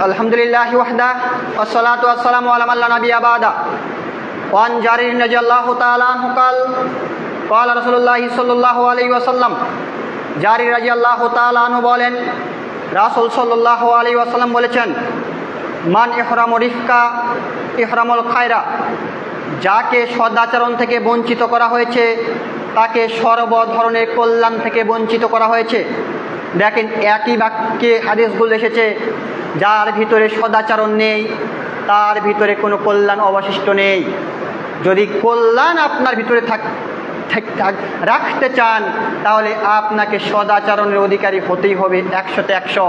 আলহামদুলিল্লাহি ওয়াহদা ওয়াসসালাতু ওয়াসসালামু আলা মান লা নাবিয়্যা বা'দা ওয়া আন জারির রাদিয়াল্লাহু তাআলা আনহু ক্বালা রাসূলুল্লাহি সাল্লাল্লাহু আলাইহি ওয়াসাল্লাম। জারির রাদিয়াল্লাহু তাআলা আনহু বলেন, রাসূল সাল্লাল্লাহু আলাইহি ওয়াসাল্লাম বলেছেন, মান ইহরামু রিফকা ইহরামুল খায়রা, যাকে সদাচরণ থেকে বঞ্চিত করা হয়েছে তাকে সর্ব ধরনের কল্যাণ থেকে বঞ্চিত করা হয়েছে। দেখেন, একই বাক্যে হাদিসগুলো এসেছে, যার ভিতরে সদাচরণ নেই তার ভিতরে কোনো কল্যাণ অবশিষ্ট নেই। যদি কল্যাণ আপনার ভিতরে রাখতে চান তাহলে আপনাকে সদাচরণের অধিকারী হতেই হবে 100তে 100।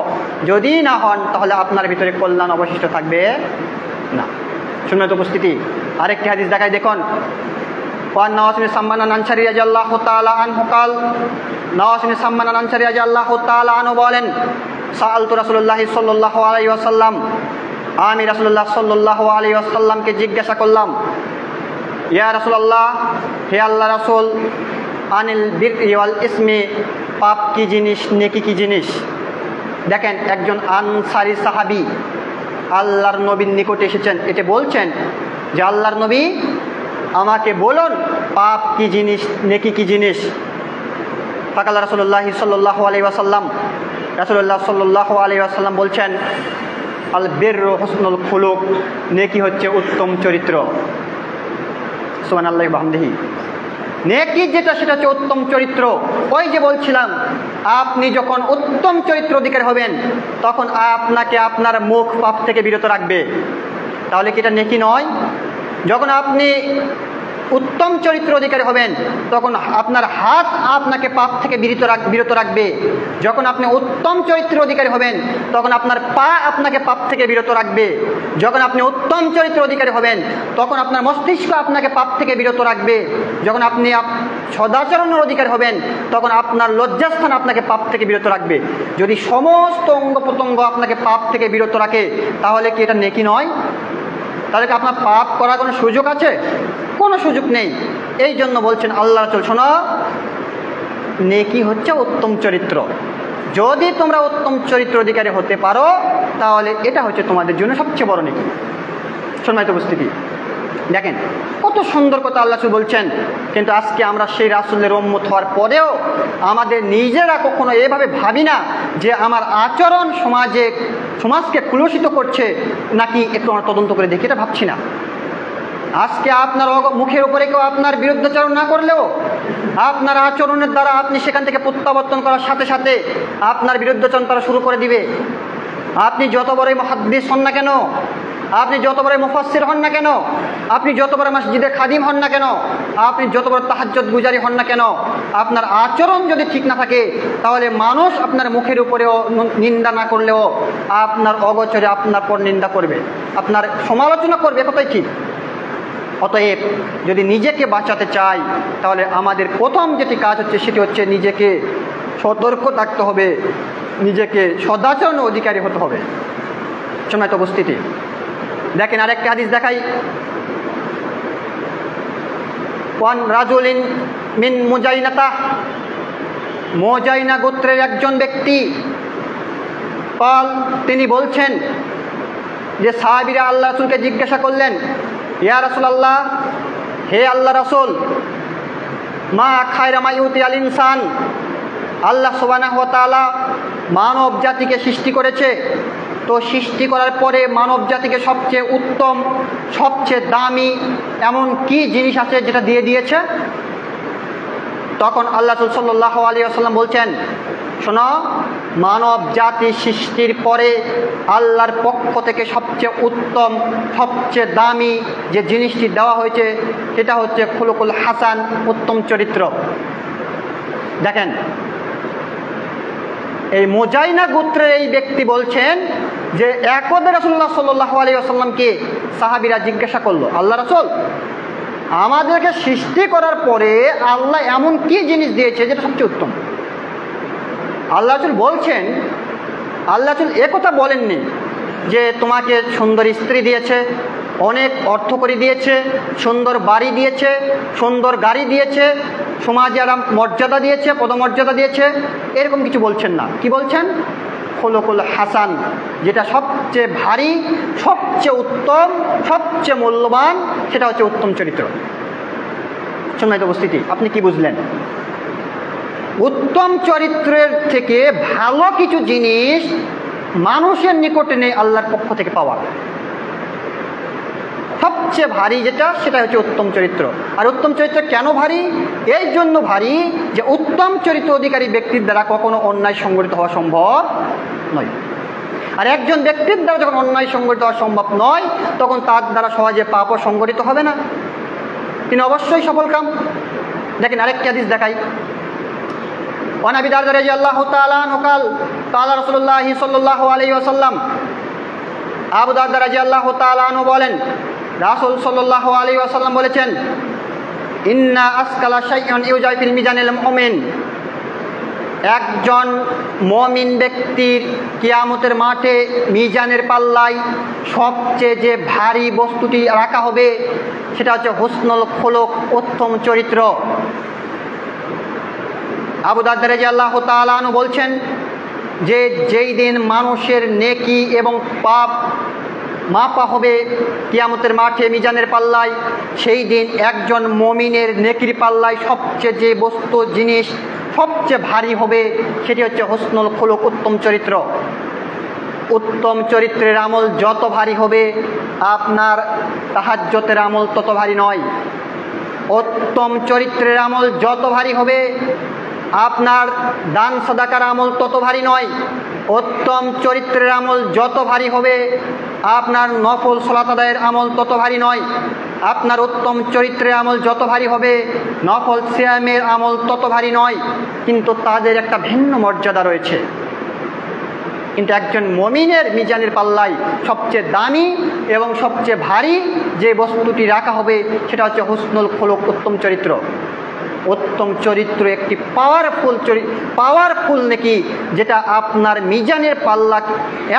যদি না হন তাহলে আপনার ভিতরে কল্যাণ অবশিষ্ট থাকবে না। সম্মানিত উপস্থিতি, আরেকটি হাদিস দেখাই দেখুন। ওয়ান নওয়াস বিন সাম্মান আনসারী রাদিয়াল্লাহু তাআলা আনহু قال, নওয়াস বিন সাম্মান আনসারী রাদিয়াল্লাহু তাআলা আনহু বলেন, সাআলতু রাসূলুল্লাহি সাল্লাল্লাহু আলাইহি ওয়াসাল্লাম, আমি রাসূলুল্লাহ সাল্লাল্লাহু আলাইহি ওয়াসাল্লামকে জিজ্ঞাসা করলাম, ইয়া রাসূলুল্লাহ, হে আল্লাহ রাসূল, আনিল বিররি ওয়াল ইসমি, পাপ কি জিনিস, নেকি কি জিনিস। দেখেন, একজন আনসারী সাহাবী আল্লাহর নবীর নিকটে এসেছেন, এটা বলছেন যে আল্লাহর নবী আমাকে বলুন পাপ কি জিনিস, নেকি কি জিনিস। ফাকাল রাসূলুল্লাহ সাল্লাল্লাহু আলাইহি ওয়াসাল্লাম, রাসূলুল্লাহ সাল্লাল্লাহু আলাইহি ওয়াসাল্লাম বলছেন, আল বিররু হুসনুল খুলুক, নেকি হচ্ছে উত্তম চরিত্র। সুবহানাল্লাহি ওয়া বিহামদিহি। নেকি যেটা সেটা হচ্ছে উত্তম চরিত্র। ওই যে বলছিলাম, আপনি যখন উত্তম চরিত্র অধিকারী হবেন তখন আপনাকে আপনার মুখ পাপ থেকে বিরত রাখবে। তাহলে কি এটা নেকি নয়? যখন আপনি উত্তম চরিত্র অধিকারী হবেন তখন আপনার হাত আপনাকে পাপ থেকে বিরত রাখবে। যখন আপনি উত্তম চরিত্র অধিকারী হবেন তখন আপনার পা আপনাকে পাপ থেকে বিরত রাখবে। যখন আপনি উত্তম চরিত্র অধিকারী হবেন তখন আপনার মস্তিষ্ক আপনাকে পাপ থেকে বিরত রাখবে। যখন আপনি সদাচরণের অধিকারী হবেন তখন আপনার লজ্জাস্থান আপনাকে পাপ থেকে বিরত রাখবে। যদি সমস্ত অঙ্গ প্রত্যঙ্গ আপনাকে পাপ থেকে বিরত রাখে তাহলে কি এটা নেকি নয়? তাহলে কি আপনার পাপ করার কোনো সুযোগ আছে? কোনো সুযোগ নেই। এই জন্য বলছেন আল্লাহ রাসূল, শোনো, নেকি হচ্ছে উত্তম চরিত্র। যদি তোমরা উত্তম চরিত্র অধিকারী হতে পারো তাহলে এটা হচ্ছে তোমাদের জন্য সবচেয়ে বড় নেকি। সম্মানিত উপস্থিতি, দেখেন কত সুন্দর কথা আল্লাহ রাসূল বলছেন। কিন্তু আজকে আমরা সেই রাসূলের উম্মত হওয়ার পরেও আমাদের নিজেরা কখনো এভাবে ভাবি না যে আমার আচরণ সমাজকে কুলসিত করছে নাকি, একটু আমরা তদন্ত করে দেখি, এটা ভাবছি না। আজকে আপনার মুখের উপরে কেউ আপনার বিরুদ্ধাচরণ না করলেও আপনার আচরণের দ্বারা আপনি সেখান থেকে প্রত্যাবর্তন করার সাথে সাথে আপনার বিরুদ্ধাচরণ তারা শুরু করে দিবে। আপনি যত বড়ই মুহাদ্দিস হন না কেন, আপনি যত বড় মুফাসসির হন না কেন, আপনি যত বড় মসজিদের খাদিম হন না কেন, আপনি যত বড় তাহাজ্জুদ গুজারি হন না কেন, আপনার আচরণ যদি ঠিক না থাকে তাহলে মানুষ আপনার মুখের উপরেও নিন্দা না করলেও আপনার অগোচরে আপনার পর নিন্দা করবে, আপনার সমালোচনা করবে, কথাই ঠিক। অতএব যদি নিজেকে বাঁচাতে চাই তাহলে আমাদের প্রথম যেটি কাজ হচ্ছে সেটি হচ্ছে নিজেকে সতর্ক থাকতে হবে, নিজেকে সদাচরণের অধিকারী হতে হবে। সম্মানিত উপস্থিতি, দেখেন আরেকটা হাদিস দেখাই। ওয়ান রাজুলিন মিন মুজাইনাতা, মুজাইনা গোত্রের একজন ব্যক্তি তিনি বলছেন যে সাহাবীরা আল্লাহ রাসূলকে জিজ্ঞাসা করলেন, ইয়া রাসূলুল্লাহ, হে আল্লাহ রাসূল, মা খায়রা মা ইউতি আল ইনসান, আল্লাহ সুবহানাহু ওয়া তাআলা মানব জাতিকে সৃষ্টি করেছে, তো সৃষ্টি করার পরে মানব জাতিকে সবচেয়ে উত্তম সবচেয়ে দামি এমন কি জিনিস আছে যেটা দিয়ে দিয়েছে? তখন আল্লাহ রাসূল সাল্লাল্লাহু আলাইহি ওয়াসাল্লাম বলছেন, শোনো, মানব জাতি সৃষ্টির পরে আল্লাহর পক্ষ থেকে সবচেয়ে উত্তম সবচেয়ে দামি যে জিনিসটি দেওয়া হয়েছে সেটা হচ্ছে খুলুকুল হাসান, উত্তম চরিত্র। দেখেন, এই মুজাইনা গোত্রের এই ব্যক্তি বলছেন যে একদা রাসূলুল্লাহ সাল্লাল্লাহু আলাইহি ওয়াসাল্লামকে সাহাবীরা জিজ্ঞাসা করলো, আল্লাহ রাসূল, আমাদেরকে সৃষ্টি করার পরে আল্লাহ এমন কি জিনিস দিয়েছে যেটা সবচেয়ে উত্তম? আল্লাহ রাসূল বলছেন, আল্লাহ রাসূল একথা বলেননি যে তোমাকে সুন্দর স্ত্রী দিয়েছে, অনেক অর্থ করে দিয়েছে, সুন্দর বাড়ি দিয়েছে, সুন্দর গাড়ি দিয়েছে, সমাজে আরাম মর্যাদা দিয়েছে, পদমর্যাদা দিয়েছে, এরকম কিছু বলছেন না। কি বলছেন? খুলুকুল হাসান, যেটা সবচেয়ে ভারী, সবচেয়ে উত্তম, সবচেয়ে মূল্যবান, সেটা হচ্ছে উত্তম চরিত্র। সম্মানিত উপস্থিতি, আপনি কি বুঝলেন? উত্তম চরিত্রের থেকে ভালো কিছু জিনিস মানুষের নিকটে নেই আল্লাহর পক্ষ থেকে পাওয়া। সবচেয়ে ভারী যেটা, সেটা হচ্ছে উত্তম চরিত্র। আর উত্তম চরিত্র কেন ভারী? এই জন্য ভারী যে উত্তম চরিত্র অধিকারী ব্যক্তির দ্বারা কখনো অন্যায় সংগঠিত হওয়া সম্ভব নয়। আর একজন ব্যক্তির দ্বারা যখন অন্যায় সংগঠিত হওয়া সম্ভব নয়, তখন তার দ্বারা সহজে পাপও সংগঠিত হবে না, তিনি অবশ্যই সফলকাম। দেখেন আরেকটি হাদিস দেখাই। ওয়ান আবি দারদা রাদিয়াল্লাহু তাআলা আনহু قال قال رسول الله صلى الله عليه وسلم, আবু দারদা রাদিয়াল্লাহু তাআলা আনহু বলেন, রাসূল সাল্লাল্লাহু আলাইহি ওয়াসাল্লাম বলেছেন, ইন্না আসকালা শাইআন ইউজা ফিল মিজানিল মুমিন, একজন মুমিন ব্যক্তির কিয়ামতের মাঠে মিজানের পাল্লায় সবচেয়ে যে ভারী বস্তুটি রাখা হবে, সেটা হচ্ছে হুসনুল খুলুক, উত্তম চরিত্র। আবু দারদা রাদিয়াল্লাহু তাআলা আনহু বলছেন যে যেই দিন মানুষের নেকি এবং পাপ মাপা হবে কিয়ামতের মাঠে মিজানের পাল্লায়, সেই দিন একজন মুমিনের নেকির পাল্লায় সবচেয়ে যে বস্তু জিনিস সবচেয়ে ভারী হবে, সেটি হচ্ছে হুসনুল খুলুক, উত্তম চরিত্র। উত্তম চরিত্রের আমল যত ভারী হবে, আপনার তাহাজ্জুদের আমল তত ভারী নয়। উত্তম চরিত্রের আমল যত ভারী হবে, আপনার দান সাদাকার আমল তত ভারী নয়। উত্তম চরিত্রের আমল যত ভারী হবে, আপনার নফল সালাত আদায়ের আমল তত ভারী নয়। আপনার উত্তম চরিত্রের আমল যত ভারী হবে, নফল সিয়ামের আমল তত ভারী নয়। কিন্তু তাদের একটা ভিন্ন মর্যাদা রয়েছে। কিন্তু একজন মুমিনের মিজানের পাল্লায় সবচেয়ে দামি এবং সবচেয়ে ভারী যে বস্তুটি রাখা হবে, সেটা হচ্ছে হুসনুল খুলুক, উত্তম চরিত্র। উত্তম চরিত্র একটি পাওয়ারফুল নাকি, যেটা আপনার মিজানের পাল্লা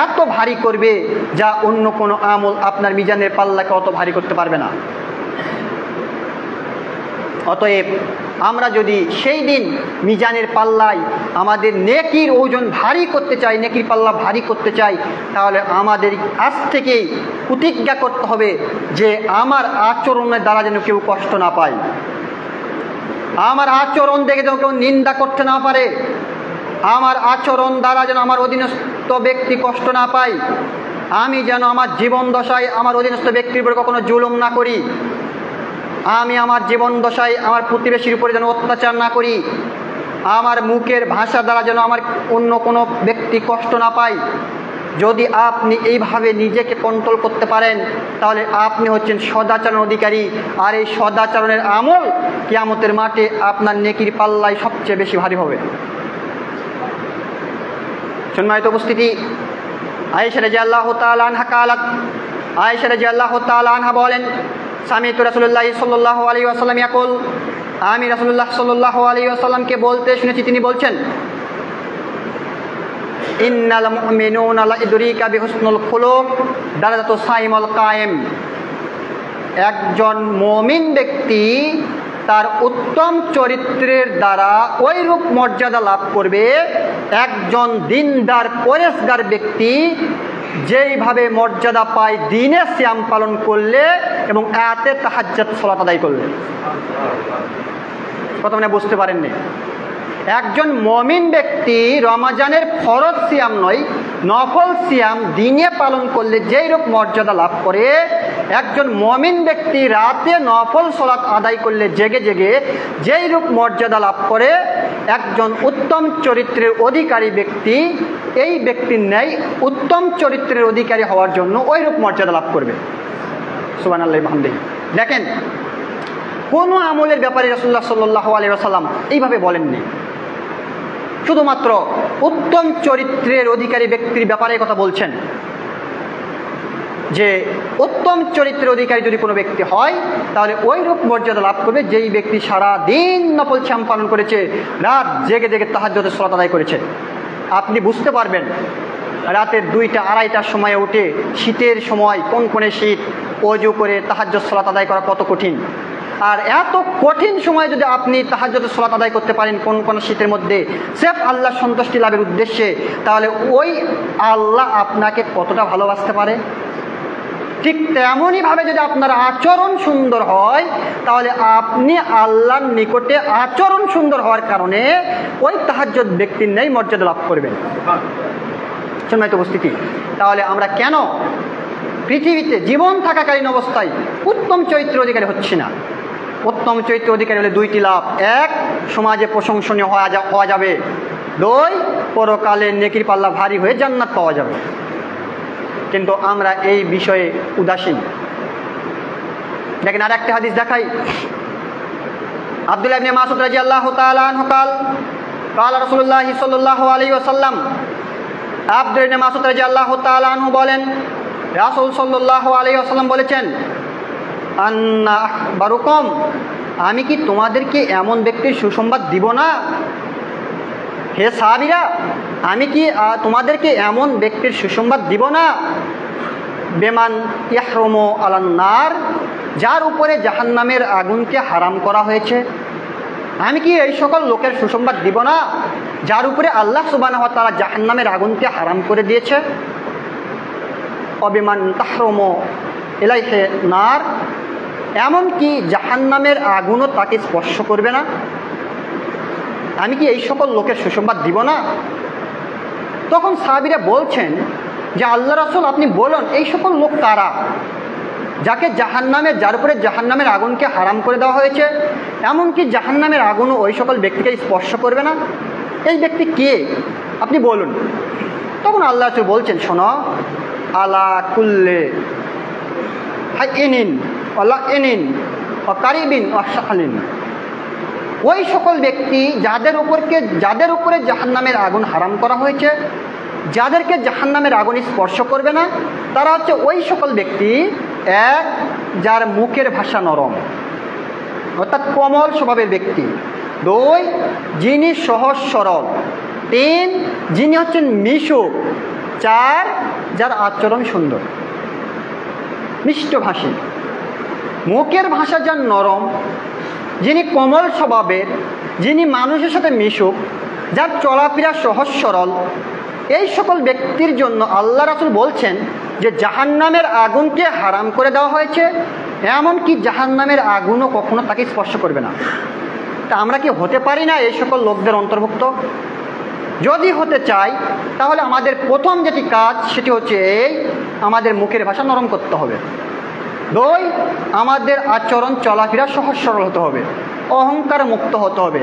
এত ভারী করবে যা অন্য কোনো আমল আপনার মিজানের পাল্লাকে অত ভারী করতে পারবে না। অতএব আমরা যদি সেই দিন মিজানের পাল্লায় আমাদের নেকির ওজন ভারী করতে চাই, নেকির পাল্লা ভারী করতে চাই, তাহলে আমাদের আজ থেকেই প্রতিজ্ঞা করতে হবে যে আমার আচরণের দ্বারা যেন কেউ কষ্ট না পায়, আমার আচরণ দেখে যেন কেউ নিন্দা করতে না পারে, আমার আচরণ দ্বারা যেন আমার অধীনস্থ ব্যক্তি কষ্ট না পায়, আমি যেন আমার জীবন দশায় আমার অধীনস্থ ব্যক্তির উপরে কখনো জুলুম না করি, আমি আমার জীবন দশায় আমার প্রতিবেশীর উপরে যেন অত্যাচার না করি, আমার মুখের ভাষা দ্বারা যেন আমার অন্য কোনো ব্যক্তি কষ্ট না পায়। যদি আপনি এইভাবে নিজেকে কন্ট্রোল করতে পারেন, তাহলে আপনি হচ্ছেন সদাচরণ অধিকারী। আর এই সদাচরণের আমল কিয়ামতের মাঠে আপনার নেকির পাল্লায় সবচেয়ে বেশি ভারী হবে। সম্মানিত উপস্থিতি, আয়েশা রাদিয়াল্লাহু তাআলা আনহা قالت, আয়েশা রাদিয়াল্লাহু তাআলা আনহা বলেন, সামি'তু রাসূলুল্লাহ সাল্লাল্লাহু আলাইহি ওয়াসাল্লাম ইয়াকুল, আমি রাসূলুল্লাহ সাল্লাল্লাহু আলাইহি ওয়াসাল্লামকে বলতে শুনেছি, তিনি বলছেন, ইন্নাল মুমিনুনা লা ইদরিকা বিহুসনুল খুলুক দারাজাতু সাইমুল কায়েম, একজন মুমিন ব্যক্তি তার উত্তম চরিত্রের দ্বারা ওই রূপ মর্যাদা লাভ করবে একজন দিনদার পরেশগার ব্যক্তি যেইভাবে মর্যাদা পায় দিনে সিয়াম পালন করলে এবং রাতে তাহাজ্জুদ সালাত আদায় করলে। কথা মানে বুঝতে পারেননি? একজন মুমিন ব্যক্তি রমজানের ফরজ সিয়াম নয়, নফল সিয়াম দিনে পালন করলে যেই রূপ মর্যাদা লাভ করে, একজন মুমিন ব্যক্তি রাতে নফল সালাত আদায় করলে জেগে জেগে যেই রূপ মর্যাদা লাভ করে, একজন উত্তম চরিত্রের অধিকারী ব্যক্তি এই ব্যক্তির ন্যায় উত্তম চরিত্রের অধিকারী হওয়ার জন্য ওই রূপ মর্যাদা লাভ করবে। সুবহানাল্লাহি ওয়া বিহামদিহি। দেখেন, কোনো আমলের ব্যাপারে রাসূলুল্লাহ সাল্লাল্লাহু আলাইহি ওয়াসাল্লাম এইভাবে বলেননি, শুধুমাত্র উত্তম চরিত্রের অধিকারী ব্যক্তির ব্যাপারে কথা বলছেন যে উত্তম চরিত্রের অধিকারী যদি কোনো ব্যক্তি হয়, তাহলে ওই রূপ মর্যাদা লাভ করবে যেই ব্যক্তি সারা দিন নফল সিয়াম পালন করেছে, রাত জেগে জেগে তাহাজ্জুদের সালাত আদায় করেছে। আপনি বুঝতে পারবেন রাতের 2টা 2:30টার সময় উঠে, শীতের সময় কনকনে শীত, ওযু করে তাহাজ্জুদ সালাত আদায় করা কত কঠিন। আর এত কঠিন সময়ে যদি আপনি তাহাজ্জুদের সালাত আদায় করতে পারেন কোন শীতের মধ্যে সির্ফ আল্লাহ সন্তুষ্টি লাভের উদ্দেশ্যে, তাহলে ওই আল্লাহ আপনাকে কতটা ভালোবাসতে পারে। ঠিক তেমনইভাবে যদি আপনার আচরণ সুন্দর হয়, তাহলে আপনি আল্লাহর নিকটে আচরণ সুন্দর হওয়ার কারণে ওই তাহাজ্জুদ ব্যক্তির ন্যায় মর্যাদা লাভ করবেন। সম্মানিত উপস্থিতি, তাহলে আমরা কেন পৃথিবীতে জীবন থাকাকালীন অবস্থায় উত্তম চরিত্র অধিকারী হচ্ছি না? উত্তম চরিত্র অধিকারী হলে দুইটি লাভ: এক, সমাজে প্রশংসনীয় হওয়া যাবে; দুই, পরকালে নেকির পাল্লা ভারী হয়ে জান্নাত পাওয়া যাবে। কিন্তু আমরা এই বিষয়ে উদাসীন। দেখেন, আর একটা হাদিস দেখাই। আব্দুল্লাহ ইবনে মাসউদ রাদিয়াল্লাহু তাআলা আনহু قال রাসূলুল্লাহ সাল্লাল্লাহু আলাইহি ওয়াসাল্লাম, আব্দুল্লাহ ইবনে মাসউদ রাদিয়াল্লাহু তাআলা আনহু বলেন, রাসূল সাল্লাল্লাহু আলাইহি ওয়াসাল্লাম বলেছেন, আন্না আখবারুকুম, আমি কি তোমাদেরকে এমন ব্যক্তির সুসংবাদ দিব না? হে সাহাবীরা, আমি কি তোমাদেরকে এমন ব্যক্তির সুসংবাদ দিব না? বেমান ইয়াহরুমু আলান নার, যার উপরে জাহান্নামের আগুনকে হারাম করা হয়েছে। আমি কি এই সকল লোকের সুসংবাদ দিব না যার উপরে আল্লাহ সুবহানাহু ওয়া তাআলা জাহান্নামের আগুনকে হারাম করে দিয়েছে? অবিমান তাহরুমু ইলাইহি নার, এমনকি জাহান্নামের আগুনও তাকে স্পর্শ করবে না। আমি কি এই সকল লোকের সুসংবাদ দিব না? তখন সাহাবীরা বলছেন যে, আল্লাহ রাসূল, আপনি বলুন এই সকল লোক কারা, যার উপরে জাহান্নামের আগুনকে হারাম করে দেওয়া হয়েছে, এমনকি জাহান্নামের আগুনও ওই সকল ব্যক্তিকে স্পর্শ করবে না? এই ব্যক্তি কে, আপনি বলুন। তখন আল্লাহ রাসূল বলছেন, শোনো, আলা কুল্লে হাইনিন ওয়া লাইনিন ওয়া কারিবিন ওয়া শালিন, ওই সকল ব্যক্তি যাদের উপরে জাহান্নামের আগুন হারাম করা হয়েছে, যাদেরকে জাহান্নামের আগুন স্পর্শ করবে না, তারা হচ্ছে ওই সকল ব্যক্তি: এক, যার মুখের ভাষা নরম অর্থাৎ কোমল স্বভাবের ব্যক্তি; দুই, যিনি সহজ সরল; তিন, যিনি হচ্ছেন মিশুক; চার, যার আচরণ সুন্দর, মিষ্টভাষী। মুখের ভাষা যার নরম, যিনি কোমল স্বভাবের, যিনি মানুষের সাথে মিশুক, যার চলাফেরা সহজ সরল, এই সকল ব্যক্তির জন্য আল্লাহ রাসূল বলছেন যে জাহান্নামের আগুনকে হারাম করে দেওয়া হয়েছে, এমনকি জাহান্নামের আগুনও কখনো তাকে স্পর্শ করবে না। তা আমরা কি হতে পারি না এই সকল লোকদের অন্তর্ভুক্ত? যদি হতে চাই, তাহলে আমাদের প্রথম যেটি কাজ সেটি হচ্ছে আমাদের মুখের ভাষা নরম করতে হবে। দুই, আমাদের আচরণ চলাফেরা সহজ সরল হতে হবে, অহংকার মুক্ত হতে হবে।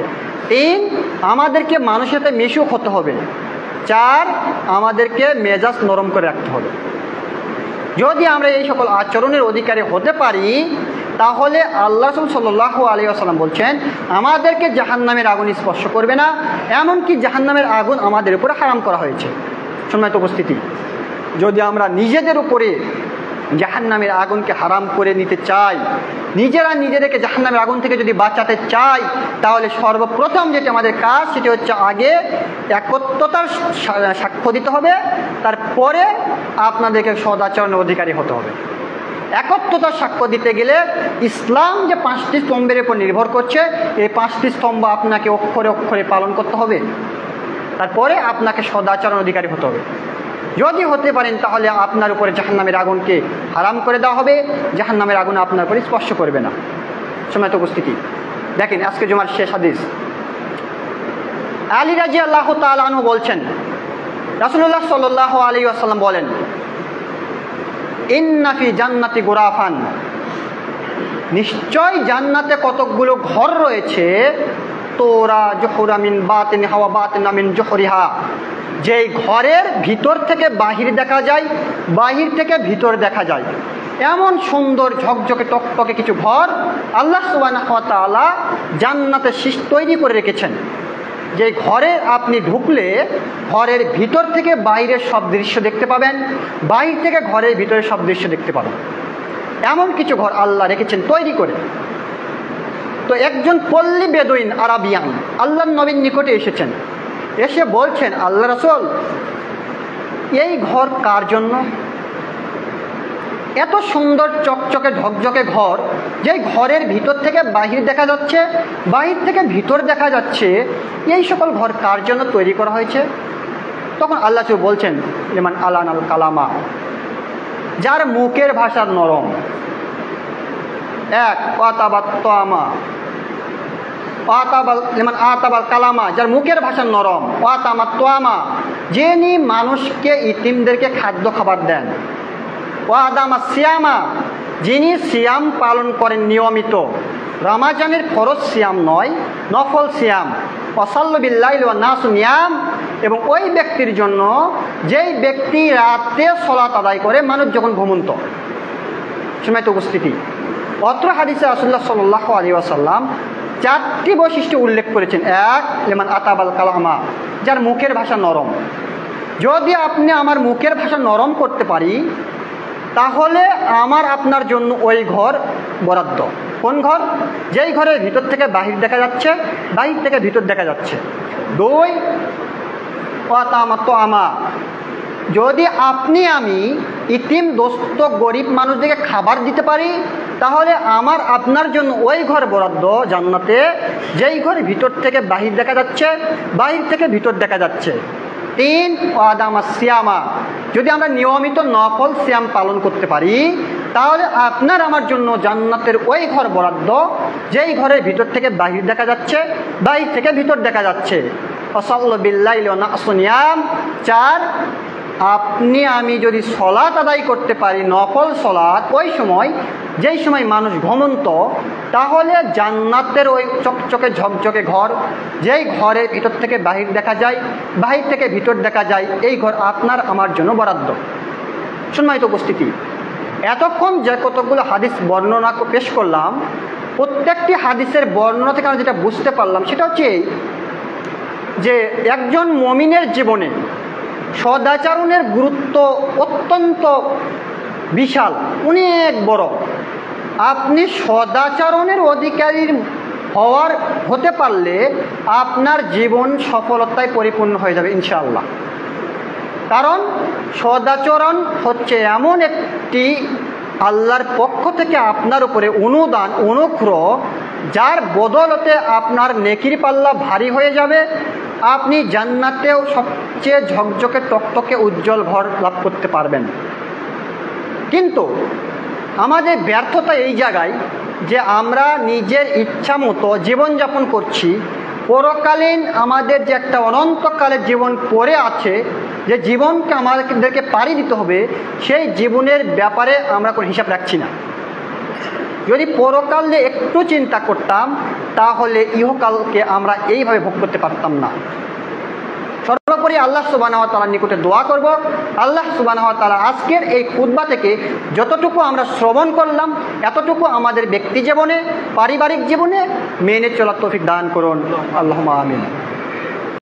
তিন, আমাদেরকে মানুষের সাথে মিশুক হতে হবে। চার, আমাদেরকে মেজাজ নরম করে রাখতে হবে। যদি আমরা এই সকল আচরণের অধিকারী হতে পারি, তাহলে আল্লাহ রাসূল সাল্লাল্লাহু আলাইহি ওয়াসাল্লাম বলছেন আমাদেরকে জাহান্নামের আগুন স্পর্শ করবে না, এমনকি জাহান্নামের আগুন আমাদের উপরে হারাম করা হয়েছে। সম্মানিত উপস্থিতি, যদি আমরা নিজেদের উপরে জাহান্নামের আগুনকে হারাম করে নিতে চাই, নিজেদেরকে জাহান্নামের আগুন থেকে যদি বাঁচাতে চাই, তাহলে সর্বপ্রথম যেটি আমাদের কাজ সেটি হচ্ছে আগে একত্বতার সাক্ষ্য দিতে হবে, তারপরে আপনাদেরকে সদাচরণের অধিকারী হতে হবে। একত্বতার সাক্ষ্য দিতে গেলে ইসলাম যে 5টি স্তম্ভের উপর নির্ভর করছে, এই 5টি স্তম্ভ আপনাকে অক্ষরে অক্ষরে পালন করতে হবে, তারপরে আপনাকে সদাচরণ অধিকারী হতে হবে। যদি হতে পারেন, তাহলে আপনার উপরে জাহান্নামের আগুনকে হারাম করে দেওয়া হবে, জাহান্নামের আগুন আপনার উপরে স্পর্শ করবে না। সম্মানিত উপস্থিতি, দেখেন আজকে জুমার শেষ হাদিস। আলী রাদিয়াল্লাহু তাআলা আনহু বলছেন, রাসূলুল্লাহ সাল্লাল্লাহু আলাইহি ওয়াসাল্লাম বলেন, ইন্না ফি জান্নাতি গুরাফান, নিশ্চয় জান্নাতে কতকগুলো ঘর রয়েছে, তোরা জুহুরা মিন বাতিনহা ওয়া বাতিনা মিন জুহরিহা, যেই ঘরের ভিতর থেকে বাহির দেখা যায়, বাহির থেকে ভিতর দেখা যায়, এমন সুন্দর ঝকঝকে টকটকে কিছু ঘর আল্লাহ সুবহানাহু ওয়া তাআলা জান্নাতে তৈরি করে রেখেছেন। যে ঘরে আপনি ঢুকলে ঘরের ভিতর থেকে বাইরের সব দৃশ্য দেখতে পাবেন, বাইরে থেকে ঘরের ভিতরের সব দৃশ্য দেখতে পাবেন, এমন কিছু ঘর আল্লাহ রেখেছেন তৈরি করে। তো একজন পল্লী বেদুইন আরাবিয়ান আল্লাহর নবীর নিকটে এসেছেন, এসে বলছেন, আল্লাহ রাসূল, এই ঘর কার জন্য? এত সুন্দর চকচকে ঝকঝকে ঘর যেই ঘরের ভিতর থেকে বাহির দেখা যাচ্ছে, বাহির থেকে ভিতর দেখা যাচ্ছে, এই সকল ঘর কার জন্য তৈরি করা হয়েছে? তখন আল্লাহ বলছেন, লিমান আলানাল কালামা, যার মুখের ভাষা নরম। এক ওয়াতাবাত তামা, লিমান আতাবাল কালামা, যার মুখের ভাষা নরম। ওয়াতামাত তামা, যিনি মানুষকে ইতিমদেরকে খাদ্য খাবার দেন। ওয়াদামা সিয়ামা, যিনি সিয়াম পালন করেন নিয়মিত, রমাজানের ফরজ সিয়াম নয়, নফল সিয়াম। ওয়াসাল্লু বিল্লাইলি ওয়ান নাসু নিয়াম, এবং ওই ব্যক্তির জন্য যেই ব্যক্তি রাতে সালাত আদায় করে মানুষ যখন ঘুমন্ত। সম্মানিত উপস্থিতি, অত্র হাদিসে রাসূলুল্লাহ সাল্লাল্লাহু আলাইহি ওয়াসাল্লাম 4টি বৈশিষ্ট্য উল্লেখ করেছেন। এক, লিমান আতাবাল কালামা, যার মুখের ভাষা নরম। যদি আপনি আমার মুখের ভাষা নরম করতে পারি, তাহলে আমার আপনার জন্য ওই ঘর বরাদ্দ। কোন ঘর? যেই ঘরের ভিতর থেকে বাহির দেখা যাচ্ছে, বাহির থেকে ভিতর দেখা যাচ্ছে। দুই, ওয়াতামাত আমা, যদি আপনি আমি ইতিম দোস্ত গরিব মানুষদেরকে খাবার দিতে পারি, তাহলে আমার আপনার জন্য ওই ঘর বরাদ্দ জান্নাতে, যেই ঘরের ভিতর থেকে বাহির দেখা যাচ্ছে, বাহির থেকে ভিতর দেখা যাচ্ছে। তিন, ওয়াদামা সিয়ামা, যদি আমরা নিয়মিত নফল সিয়াম পালন করতে পারি, তাহলে আপনার আমার জন্য জান্নাতের ওই ঘর বরাদ্দ, যেই ঘরের ভিতর থেকে বাহির দেখা যাচ্ছে, বাহির থেকে ভিতর দেখা যাচ্ছে। ওয়াসাল্লু বিল্লাইলি ওয়ান নাসু নিয়াম। চার, আপনি আমি যদি সলাত আদায় করতে পারি, নফল সলাত, ওই সময় যেই সময় মানুষ ঘুমন্ত, তাহলে জান্নাতের ওই চকচকে ঝকঝকে ঘর, যেই ঘরের ভিতর থেকে বাহির দেখা যায়, বাহির থেকে ভিতর দেখা যায়, এই ঘর আপনার আমার জন্য বরাদ্দ। সম্মানিত উপস্থিতি, এতক্ষণ যে কতগুলো হাদিস বর্ণনা পেশ করলাম, প্রত্যেকটি হাদিসের বর্ণনা থেকে আমরা যেটা বুঝতে পারলাম সেটা হচ্ছে যে একজন মুমিনের জীবনে সদাচরণের গুরুত্ব অত্যন্ত বিশাল, অনেক বড়। আপনি সদাচরণের অধিকারী হতে পারলে আপনার জীবন সফলতায় পরিপূর্ণ হয়ে যাবে ইনশাআল্লাহ। কারণ সদাচরণ হচ্ছে এমন একটি আল্লাহর পক্ষ থেকে আপনার উপরে অনুদান, অনুগ্রহ, যার বদলতে আপনার নেকির পাল্লা ভারী হয়ে যাবে। আপনি জান্নাতেও সবচেয়ে ঝকঝকে টকটকে উজ্জ্বল ঘর লাভ করতে পারবেন। কিন্তু আমাদের ব্যর্থতা এই জায়গায় যে আমরা নিজের ইচ্ছা মতো জীবনযাপন করছি। পরকালীন আমাদের যে একটা অনন্তকালের জীবন পড়ে আছে, যে জীবনকে আমাদেরকে পাড়ি দিতে হবে, সেই জীবনের ব্যাপারে আমরা কোনো হিসাব রাখছি না। যদি পরকালে একটু চিন্তা করতাম, তাহলে ইহকালকে আমরা এইভাবে ভোগ করতে পারতাম না। সর্বোপরি আল্লাহ সুবহানাহু ওয়া তাআলার নিকটে দোয়া করব, আল্লাহ সুবহানাহু ওয়া তাআলা আজকের এই খুতবা থেকে যতটুকু আমরা শ্রবণ করলাম, এতটুকু আমাদের ব্যক্তি জীবনে, পারিবারিক জীবনে মেনে চলার তৌফিক দান করুন। আল্লাহুম্মা আমিন।